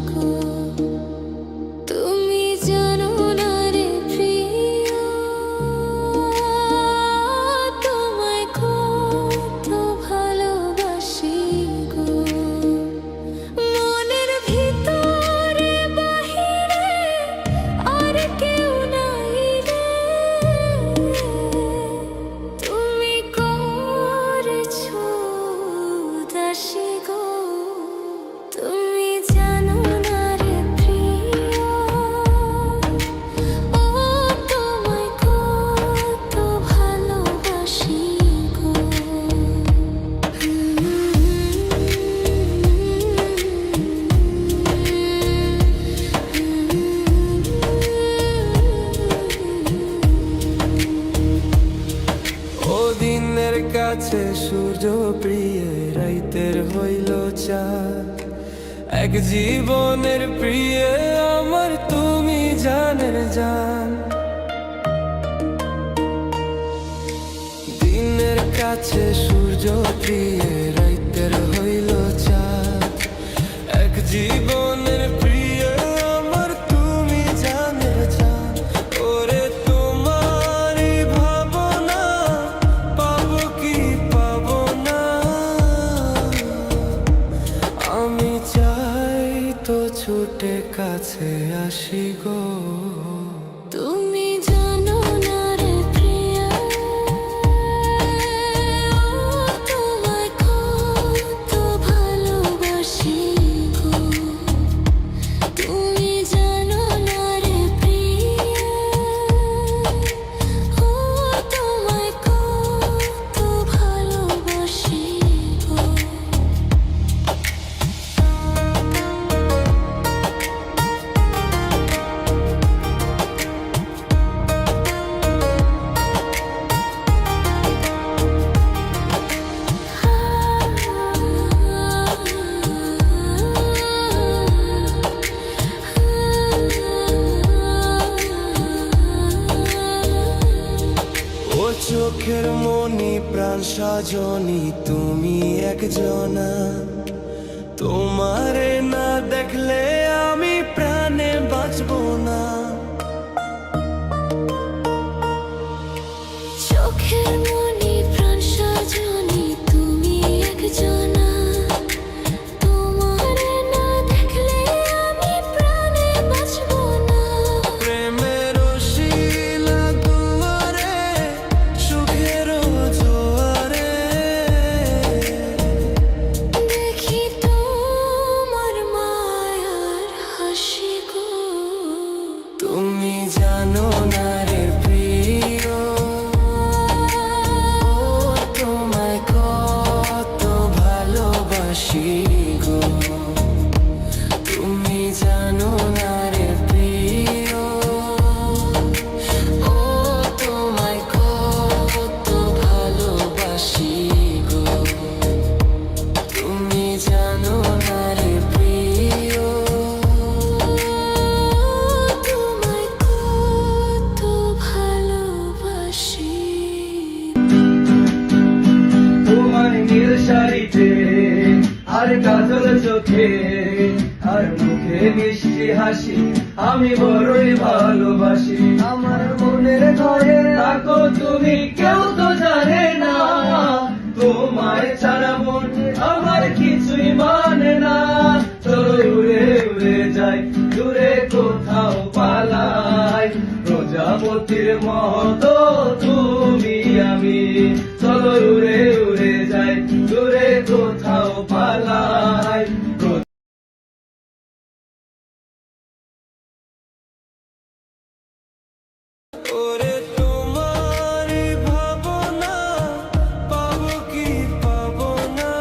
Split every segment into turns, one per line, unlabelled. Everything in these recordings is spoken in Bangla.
গো। তুমি জানো না রে প্রিয়, তোমায় কত ভালোবাসি গো। মনের ভিতরে বাহিরে আর কেউ নাই রে, তুমি করেছো দাসী গো। তুমি জানো না রে প্রিয়, ও তোমায় কত ভালোবাসি গো।
ও দিনের কাছে সূর্য প্রিয়, রাইতের হইল চাঁদ। এক জীবনের প্রিয় আমার তুমি জানের জান। দিনের কাছে সূর্য প্রিয়, রাইতের হইল চাঁদ। এক জীবনের প্রিয় আমার তুমি জানের জান। ওরে তোমারই ভাবনা পাবো কি পাবো না, আমি চাই তো ছুটে কাছে আসি গো।
তুমি জানো না রে প্রিয়, তোমায় কত ভালোবাসি গো। তুমি জানো না রে প্রিয়, তোমায় কত ভালোবাসি গো।
ও চোখের মনি প্রাণ সজনী তুমি একজনা। তোমারে না দেখলে আমি প্রাণে বাঁচবো না।
চোখের মনি প্রাণ সজনী তুমি একজনা। তোমারে না দেখলে আমি প্রাণে বাঁচব না।
প্রেমের শিলা দুয়ারে সুখের জোয়ারে,
দেখি তোমার মায়ার হাসি গো।
তুমি জানো না রে প্রিয়, ও তোমায় কত ভালোবাসি গো। তুমি জানো না রে প্রিয়, ও তোমায় কত ভালোবাসি গো। তুমি জানো না রে প্রিয়,
তোমায় কত ভালোবাসি।
তোমার নীল শাড়িতে আর কাজল চোখে আর মুখে মিষ্টি হাসি আমি বড়ই ভালোবাসি। আমার মনের ঘরে থাকো তুমি, কেউ তো জানে না। তোমায় ছাড়া মন আমার কিছুই মানে না। চলো উড়ে উড়ে যাই দূরে কোথাও পালাই, প্রজাপতির মতো তুমি আমি। চলো উড়ে উড়ে যাই দূরে কোথাও পালাই।
ওরে তোমারই ভাবনা পাবো কি পাবো না,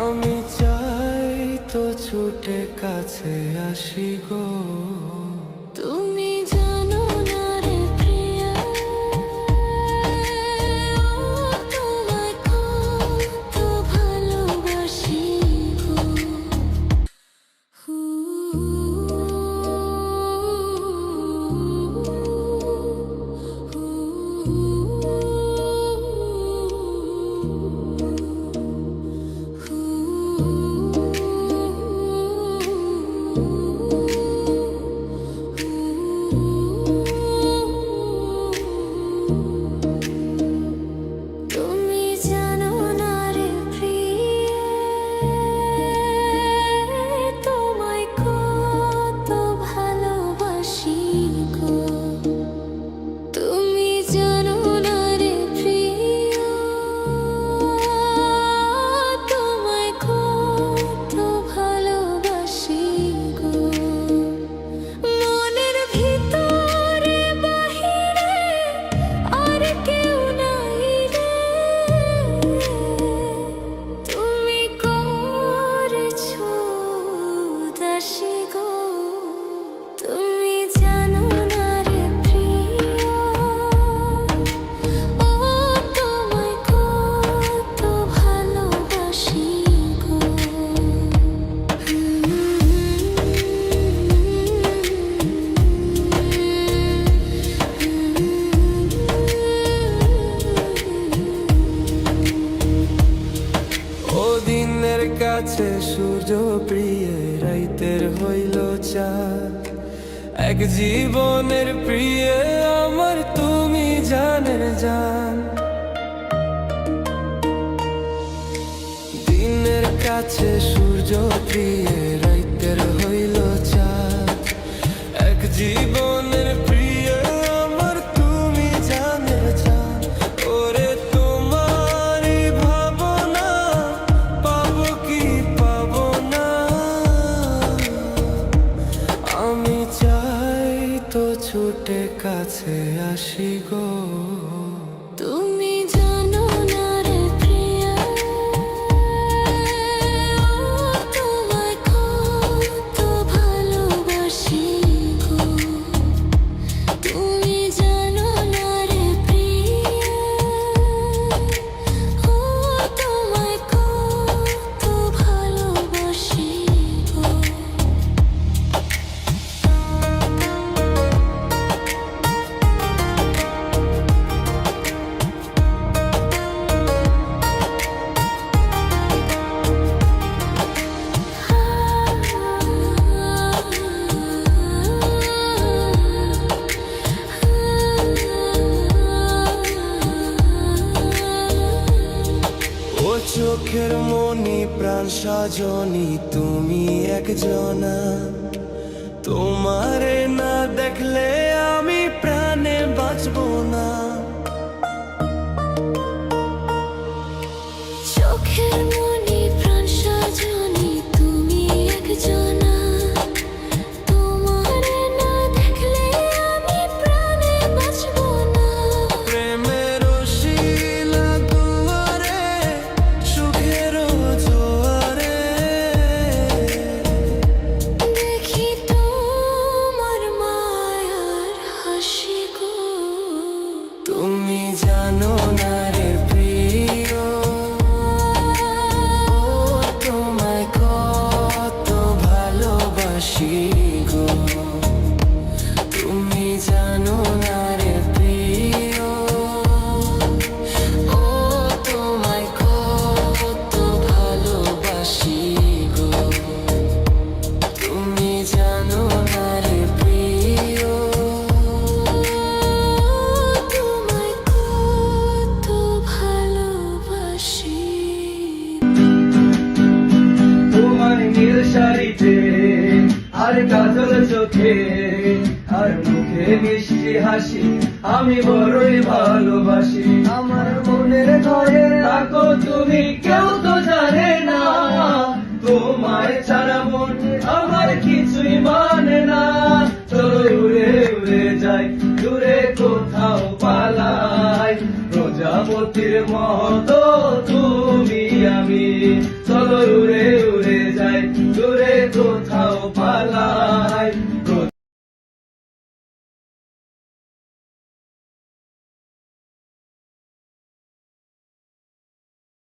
আমি চাই তো ছুটে কাছে আসি গো।
তুমি জানো না রে প্রিয়, তোমায় কত ভালোবাসি গো।
কাছে সূর্য প্রিয় রাইতের হইল চাঁদ এক জীবনের প্রিয় আমার তুমি জানের জান দিনের কাছে সূর্য প্রিয় রাইতের হইল চাঁদ এক জীবনের প্রিয় আমার তুমি জানের জান ওরে তোমারই ভাবনা পাবো কি পাবো না আমি চাই তো ছুটে কাছে আসি গো
তুমি জানো না রে প্রিয়া তোমায় কত ভালোবাসি গো তুমি জানো না রে প্রিয়া তোমায় কত ভালোবাসি গো
ও চোখের মনি প্রাণ সজনী তুমি একজনা তোমারে না দেখলে আমি প্রাণে বাঁচবো না
চোখের মনি প্রাণ সজনী তুমি একজনা তোমারে না দেখলে আমি প্রাণে বাঁচব না
প্রেমের শিলা দুয়ারে সুখের জোয়ারে
দেখি তোমার মায়ার হাসি গো
তুমি জানো না রে প্রিয় তোমায় কত ভালোবাসি গো তুমি জানো না রে প্রিয় ও তোমায় কত ভালোবাসি গো তুমি জানো না রে প্রিয়
তোমায় কত ভালোবাসি
তোমার নীল শাড়িতে আর কাজল চোখে আর মুখে মিষ্টি হাসি আমি বড়ই ভালোবাসি আমার মনের ঘরে থাকো তুমি কেউ তো জানে না তোমায় ছাড়া মন আমার কিছুই মানে না চলো উড়ে উড়ে যাই দূরে কোথাও পালাই প্রজাপতির মতো তুমি আমি চলো উড়ে উড়ে যাই দূরে কোথাও পালাই